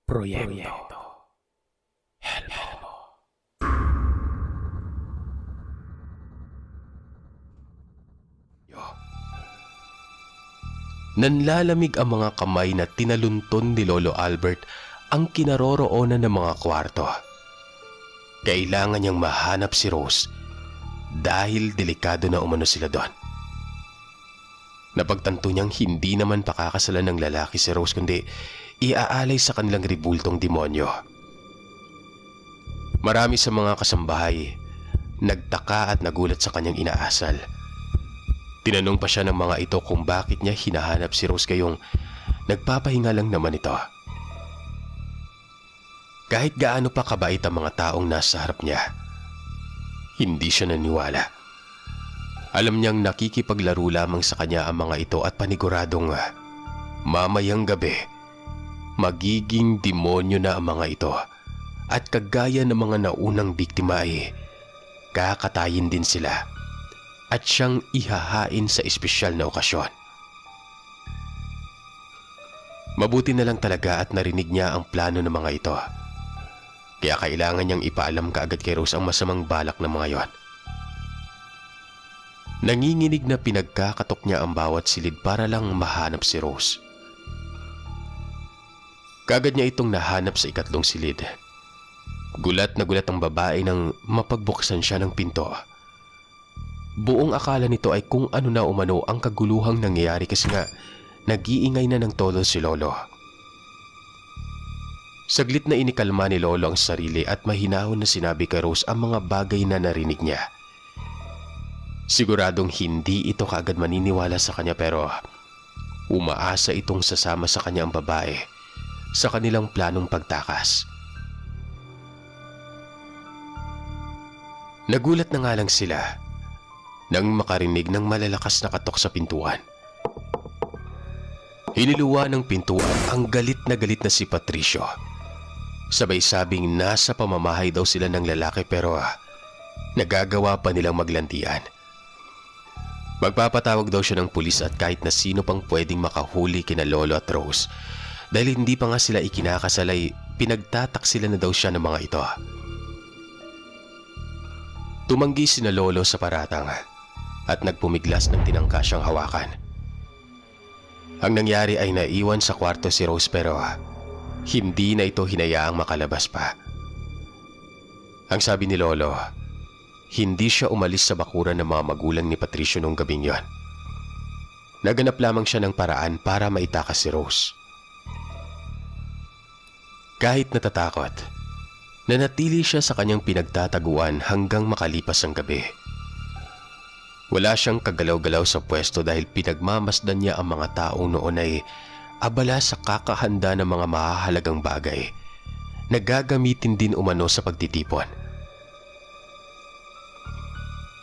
Proyekto Helmo. Nanlalamig ang mga kamay na tinalunton ni Lolo Albert ang kinaroroonan ng mga kwarto. Kailangan niyang mahanap si Rose dahil delikado na umano sila doon. Napagtanto niyang hindi naman pakakasalan ng lalaki si Rose kundi iaalay sa kanilang ribultong demonyo. Marami sa mga kasambahay nagtaka at nagulat sa kanyang inaasal. Tinanong pa siya ng mga ito kung bakit niya hinahanap si Rose gayong nagpapahinga lang naman ito. Kahit gaano pa kabait ang mga taong nasa harap niya, hindi siya naniwala. Alam niyang nakikipaglaro lamang sa kanya ang mga ito at paniguradong mamayang gabi, magiging demonyo na ang mga ito at kagaya ng mga naunang biktima ay kakatayin din sila at siyang ihahain sa espesyal na okasyon. Mabuti na lang talaga at narinig niya ang plano ng mga ito. Kaya kailangan niyang ipaalam kaagad kay Rose ang masamang balak ng mga yon. Nanginginig na pinagkakatok niya ang bawat silid para lang mahanap si Rose. Kaagad niya itong nahanap sa ikatlong silid. Gulat na gulat ang babae nang mapagbuksan siya ng pinto. Buong akala nito ay kung ano na umano ang kaguluhang nangyayari kasi nga nag-iingay na ng todo si Lolo. Saglit na inikalma ni Lolo ang sarili at mahinahon na sinabi kay Rose ang mga bagay na narinig niya. Siguradong hindi ito kaagad maniniwala sa kanya pero umaasa itong sasama sa kanya ang babae sa kanilang planong pagtakas. Nagulat na nga lang sila nang makarinig ng malalakas na katok sa pintuan. Hiniluwa ng pintuan ang galit na si Patricio. Sabay sabing nasa pamamahay daw sila ng lalaki pero nagagawa pa nilang maglantian. Magpapatawag daw siya ng pulis at kahit na sino pang pwedeng makahuli kina Lolo at Rose. Dahil hindi pa nga sila ikinakasal ay pinagtataksilan na daw siya ng mga ito. Tumanggi sina Lolo sa paratang at nagpumiglas ng tinangka siyang hawakan. Ang nangyari ay naiwan sa kwarto si Rose pero hindi na ito hinayaang makalabas pa. Ang sabi ni Lolo, hindi siya umalis sa bakuran ng mga magulang ni Patricio nung gabing yon. Naganap lamang siya ng paraan para maitakas si Rose. Kahit natatakot, nanatili siya sa kanyang pinagtataguan hanggang makalipas ang gabi. Wala siyang kagalaw-galaw sa pwesto dahil pinagmamasdan niya ang mga taong noon ay abala sa kakahanda ng mga mahahalagang bagay na gagamitin din umano sa pagtitipon.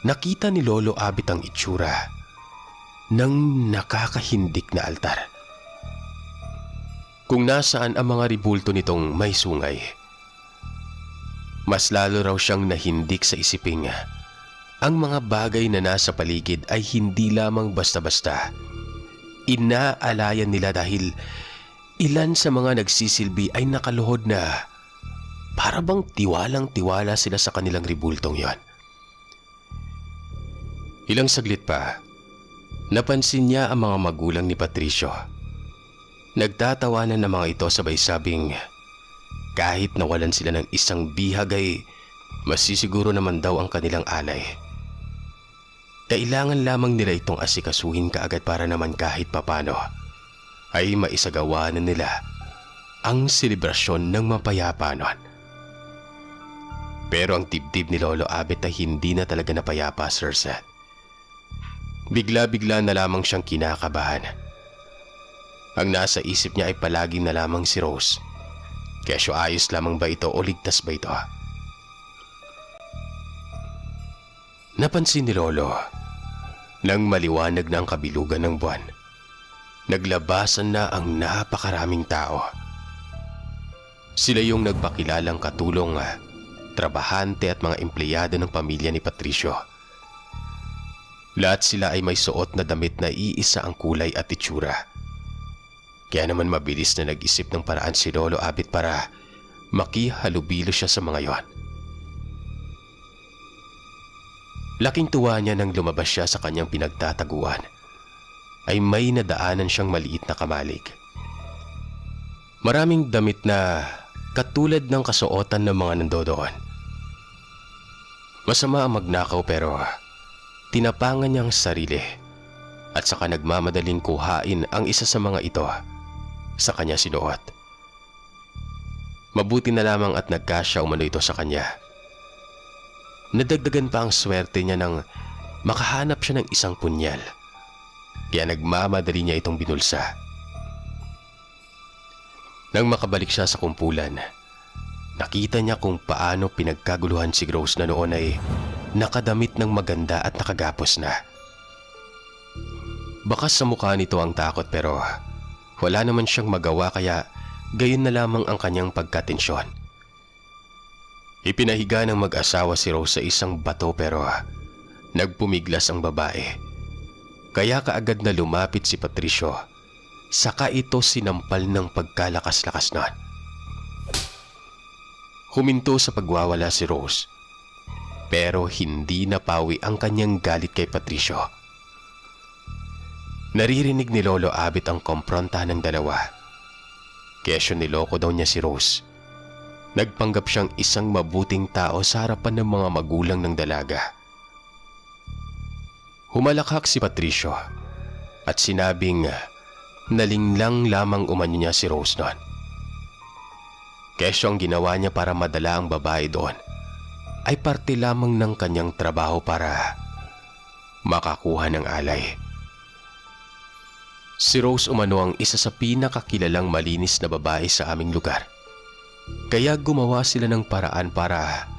Nakita ni Lolo Abit ang itsura ng nakakahindik na altar. Kung nasaan ang mga ribulto nitong may sungay, mas lalo raw siyang nahindik sa isiping ang mga bagay na nasa paligid ay hindi lamang basta-basta. Inaalayan nila dahil ilan sa mga nagsisilbi ay nakaluhod na para bang tiwalang-tiwala sila sa kanilang ribultong yon. Ilang saglit pa, napansin niya ang mga magulang ni Patricio. Nagtatawanan ng mga ito sabay sabing kahit nawalan sila ng isang bihag ay masisiguro naman daw ang kanilang alay. Kailangan lamang nila itong asikasuhin kaagad para naman kahit papano ay maisagawa na nila ang selebrasyon ng mapayapa nun. Pero ang dibdib ni Lolo Abet ay hindi na talaga napayapa, Sir Seth. Bigla-bigla na lamang siyang kinakabahan. Ang nasa isip niya ay palagi na lamang si Rose. Kesyo ayos lamang ba ito o ligtas ba ito? Napansin ni Lolo nang maliwanag na ang kabilugan ng buwan. Naglabasan na ang napakaraming tao. Sila yung nagpakilalang katulong, trabahante at mga empleyado ng pamilya ni Patricio. Lahat sila ay may suot na damit na iisa ang kulay at itsura. Kaya naman mabilis na nag-isip ng paraan si Lolo Abit para makihalubilo siya sa mga yon. Laking tuwa niya nang lumabas siya sa kanyang pinagtataguan ay may nadaanan siyang maliit na kamalig. Maraming damit na katulad ng kasuotan ng mga nandoon. Masama ang magnakaw pero tinapangan niya ang sarili at saka nagmamadaling kuhain ang isa sa mga ito sa kanya sinuot. Mabuti na lamang at nagkasya umano ito sa kanya. Nadagdagan pa ang swerte niya nang makahanap siya ng isang punyal. Kaya nagmamadali niya itong binulsa. Nang makabalik siya sa kumpulan, nakita niya kung paano pinagkaguluhan si Rose na noon ay nakadamit ng maganda at nakagapos na. Bakas sa mukha nito ang takot pero wala naman siyang magawa kaya gayon na lamang ang kanyang pagkatensyon. Ipinahiga ng mag-asawa si Rose sa isang bato pero nagpumiglas ang babae. Kaya kaagad na lumapit si Patricio, saka ito sinampal ng pagkalakas-lakas nun. Huminto sa pagwawala si Rose, pero hindi napawi ang kanyang galit kay Patricio. Naririnig ni Lolo Abit ang kompronta ng dalawa. Kesyo niloko daw niya si Rose. Nagpanggap siyang isang mabuting tao sa harapan ng mga magulang ng dalaga. Humalakhak si Patricio at sinabing nalinglang lamang umano niya si Rose noon. Kesyo ang ginawa niya para madala ang babae doon ay parte lamang ng kanyang trabaho para makakuha ng alay. Si Rose umano ang isa sa pinakakilalang malinis na babae sa aming lugar. Kaya gumawa sila ng paraan para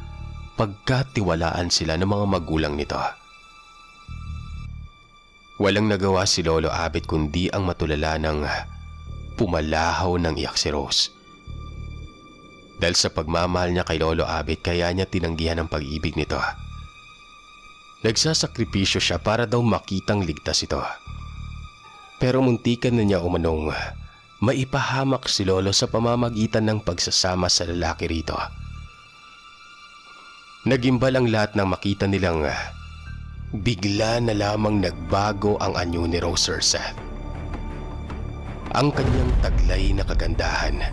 pagkatiwalaan sila ng mga magulang nito. Walang nagawa si Lolo Abit kundi ang matulala ng pumalahaw ng iyak si Rose. Dahil sa pagmamahal niya kay Lolo Abit kaya niya tinanggihan ang pag-ibig nito. Nagsasakripisyo siya para daw makitang ligtas ito. Pero muntikan na niya umanong maipahamak si Lolo sa pamamagitan ng pagsasama sa lalaki rito. Nagimbal ang lahat nang makita nilang bigla na lamang nagbago ang anyo ni Rose Seth. Ang kanyang taglay na kagandahan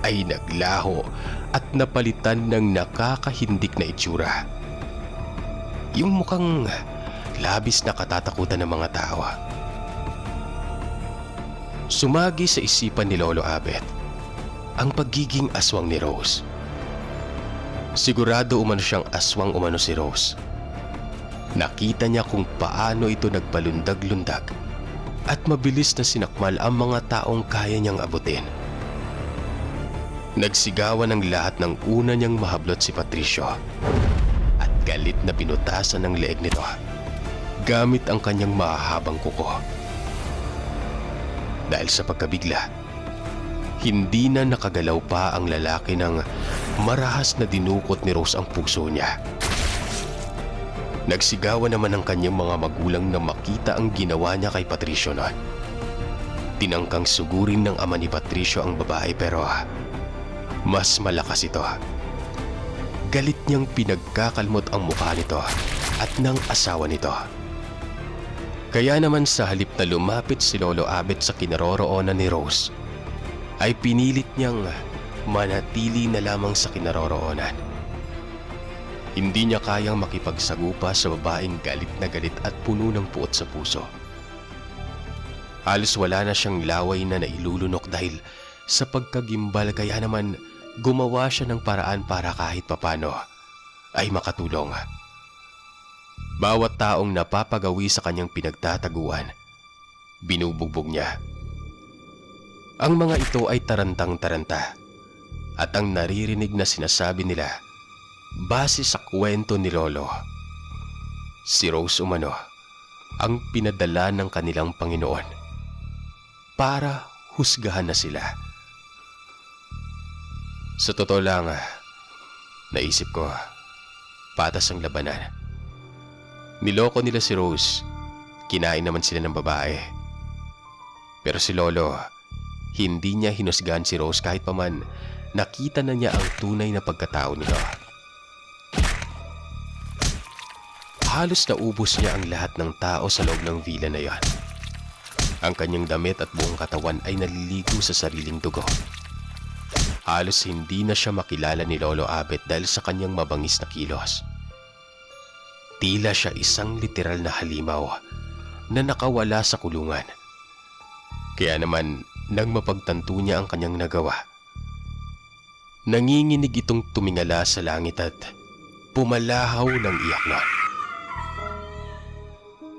ay naglaho at napalitan ng nakakahindik na itsura. Yung mukhang labis na katatakutan ng mga tao. Sumagi sa isipan ni Lolo Abet ang pagiging aswang ni Rose. Sigurado umano siyang aswang umano si Rose. Nakita niya kung paano ito nagpalundag-lundag at mabilis na sinakmal ang mga taong kaya niyang abutin. Nagsigawan ng lahat ng una niyang mahablot si Patricio at galit na binutasan ng leeg nito gamit ang kanyang mahahabang kuko. Dahil sa pagkabigla, hindi na nakagalaw pa ang lalaki nang marahas na dinukot ni Rose ang puso niya. Nagsigawan naman ang kanyang mga magulang na makita ang ginawa niya kay Patricio noon. Tinangkang sugurin ng ama ni Patricio ang babae pero mas malakas ito. Galit niyang pinagkakalmot ang mukha nito at ng asawa nito. Kaya naman sa halip na lumapit si Lolo Abet sa kinaroroonan ni Rose, ay pinilit niyang manatili na lamang sa kinaroroonan. Hindi niya kayang makipagsagupa sa babaeng galit na galit at puno ng puot sa puso. Halos wala na siyang laway na nailulunok dahil sa pagkagimbal kaya naman gumawa siya ng paraan para kahit papano ay makatulong. Bawat taong napapagawi sa kanyang pinagtataguan, binubugbog niya. Ang mga ito ay tarantang-taranta at ang naririnig na sinasabi nila base sa kwento ni Lolo. Si Rose umano ang pinadala ng kanilang Panginoon para husgahan na sila. Sa totoo lang, naisip ko, patas ang labanan. Niloko nila si Rose, kinain naman sila ng babae. Pero si Lolo, Hindi niya hinusgahan si Rose kahit paman nakita na niya ang tunay na pagkatao nito. Halos naubos niya ang lahat ng tao sa loob ng villa na iyon. Ang kanyang damit at buong katawan ay naliligo sa sariling dugo. Halos hindi na siya makilala ni Lolo Abet dahil sa kanyang mabangis na kilos. Tila siya isang literal na halimaw na nakawala sa kulungan. Kaya naman, nang mapagtanto niya ang kanyang nagawa, nanginginig itong tumingala sa langit at pumalahaw ng iyak nun.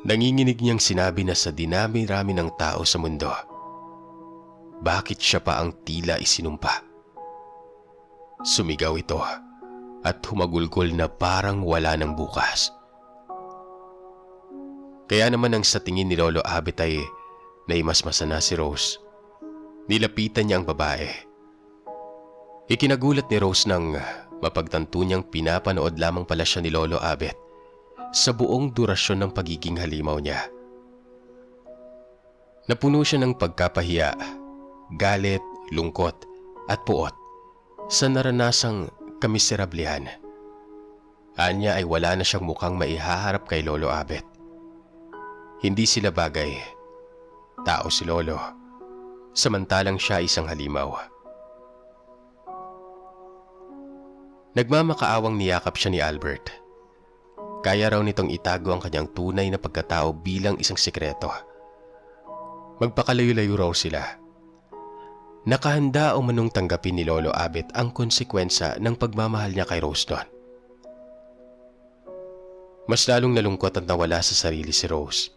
Nanginginig niyang sinabi na sa dinami-rami ng tao sa mundo, bakit siya pa ang tila isinumpa? Sumigaw ito at humagulgol na parang wala ng bukas. Kaya naman ang sa tingin ni Lolo Abet ay naimasmasa na si Rose. Nilapitan niya ang babae. Ikinagulat ni Rose nang mapagtanto niyang pinapanood lamang pala siya ni Lolo Abet sa buong durasyon ng pagiging halimaw niya. Napuno siya ng pagkapahiya, galit, lungkot at puot sa naranasang kamiserablehan. Anya ay wala na siyang mukhang maihaharap kay Lolo Abet. Hindi sila bagay. Tao si Lolo, samantalang siya isang halimaw. Nagmamakaawang niyakap siya ni Albert. Kaya raw nitong itago ang kanyang tunay na pagkatao bilang isang sikreto. Magpakalayo-layo raw sila. Nakahanda o manong tanggapin ni Lolo Abet ang konsekwensya ng pagmamahal niya kay Rose doon. Mas lalong nalungkot at nawala sa sarili si Rose.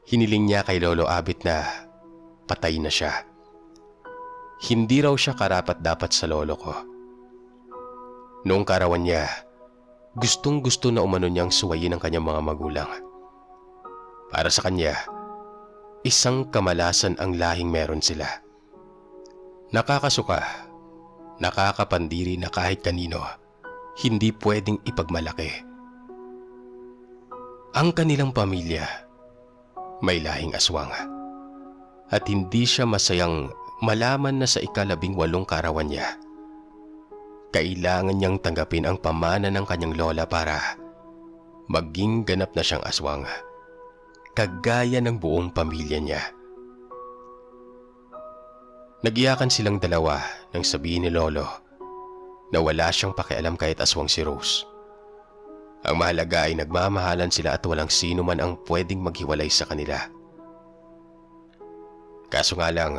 Hiniling niya kay Lolo Abet na patay na siya. Hindi raw siya karapat-dapat sa lolo ko. Noong karawan niya, gustong-gusto na umano niyang suwayin ang kanyang mga magulang. Para sa kanya, isang kamalasan ang lahing meron sila. Nakakasuka, nakakapandiri na kahit kanino, hindi pwedeng ipagmalaki. Ang kanilang pamilya, may lahing aswang. At hindi siya masayang malaman na sa ika-18 karawan niya, kailangan niyang tanggapin ang pamana ng kanyang lola para maging ganap na siyang aswang, kagaya ng buong pamilya niya. Nagiyakan silang dalawa nang sabihin ni Lolo na wala siyang pakialam kahit aswang si Rose. Ang mahalaga ay nagmamahalan sila at walang sino man ang pwedeng maghiwalay sa kanila. Kaso nga lang,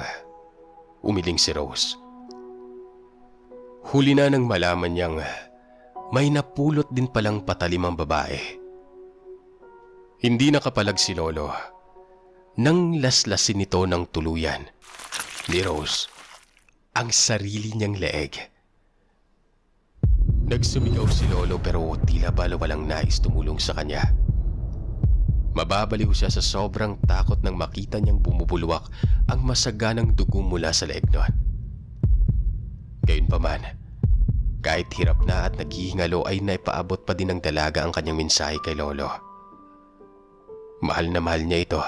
umiling si Rose. Huli na nang malaman niyang may napulot din palang patalim ang babae. Hindi nakapalag si Lolo nang laslasin nito ng tuluyan ni Rose ang sarili niyang leeg. Nagsumigaw si Lolo pero tila ba walang nais tumulong sa kanya. Mababaliw siya sa sobrang takot nang makita niyang bumubulwak ang masaganang dugo mula sa leeg noon. Gayunpaman, kahit hirap na at naghihingalo ay naipaabot pa din ng dalaga ang kanyang mensahe kay Lolo. Mahal na mahal niya ito.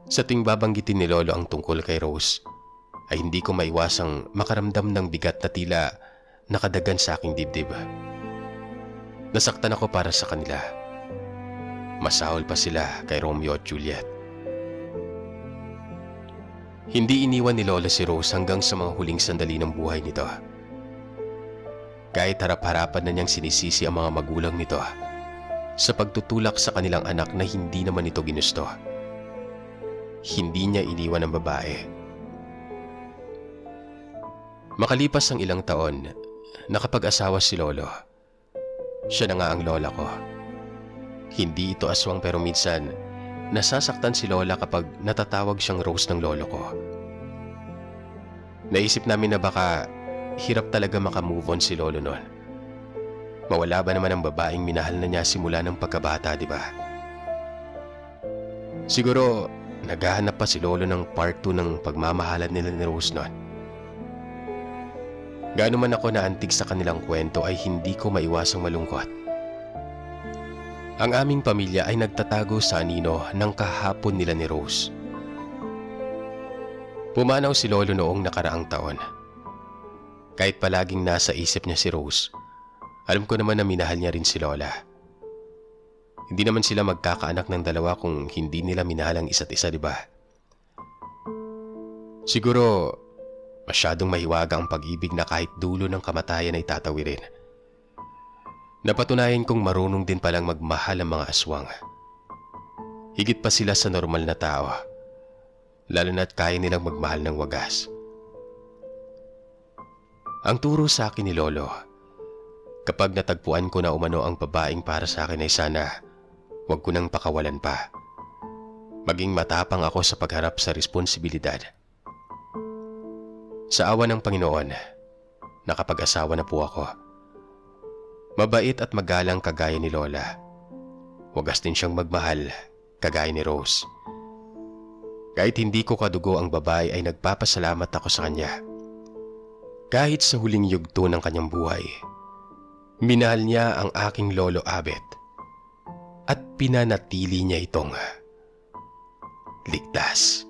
Sa tuwing babanggitin ni Lolo ang tungkol kay Rose, ay hindi ko maiwasang makaramdam ng bigat na tila nakadagan sa aking dibdib. Nasaktan ako para sa kanila. Masahol pa sila kay Romeo at Juliet. Hindi iniwan ni Lola si Rose hanggang sa mga huling sandali ng buhay nito. Kahit harap-harapan na niyang sinisisi ang mga magulang nito sa pagtutulak sa kanilang anak na hindi naman ito ginusto. Hindi niya iniwan ang babae. Makalipas ang ilang taon, nakapag-asawa si Lolo. Siya na nga ang lola ko. Hindi ito aswang pero minsan nasasaktan si Lola kapag natatawag siyang Rose ng lolo ko. Naisip namin na baka hirap talaga makamove on si Lolo noon. Mawala ba naman ang babaeng minahal na niya simula ng pagkabata, di ba? Siguro naghahanap pa si Lolo ng part 2 ng pagmamahalan nila ni Rose noon. Gaano man ako naantig sa kanilang kwento ay hindi ko maiwasang malungkot. Ang aming pamilya ay nagtatago sa anino ng kahapon nila ni Rose. Pumanaw si Lolo noong nakaraang taon. Kahit palaging nasa isip niya si Rose, alam ko naman na minahal niya rin si Lola. Hindi naman sila magkakaanak ng dalawa kung hindi nila minahal ang isa't isa, di ba? Siguro, masyadong mahiwaga ang pag-ibig na kahit dulo ng kamatayan ay tatawirin. Napatunayan kong marunong din palang magmahal ang mga aswang. Higit pa sila sa normal na tao, lalo na't kaya nilang magmahal ng wagas. Ang turo sa akin ni Lolo, kapag natagpuan ko na umano ang babaeng para sa akin ay sana wag ko nang pakawalan pa. Maging matapang ako sa pagharap sa responsibilidad. Sa awa ng Panginoon, nakapag-asawa na po ako. Mabait at magalang kagaya ni Lola. Wagas din siyang magmahal kagaya ni Rose. Kahit hindi ko kadugo ang babae ay nagpapasalamat ako sa kanya. Kahit sa huling yugto ng kanyang buhay, minahal niya ang aking Lolo Abet at pinanatili niya itong ligtas.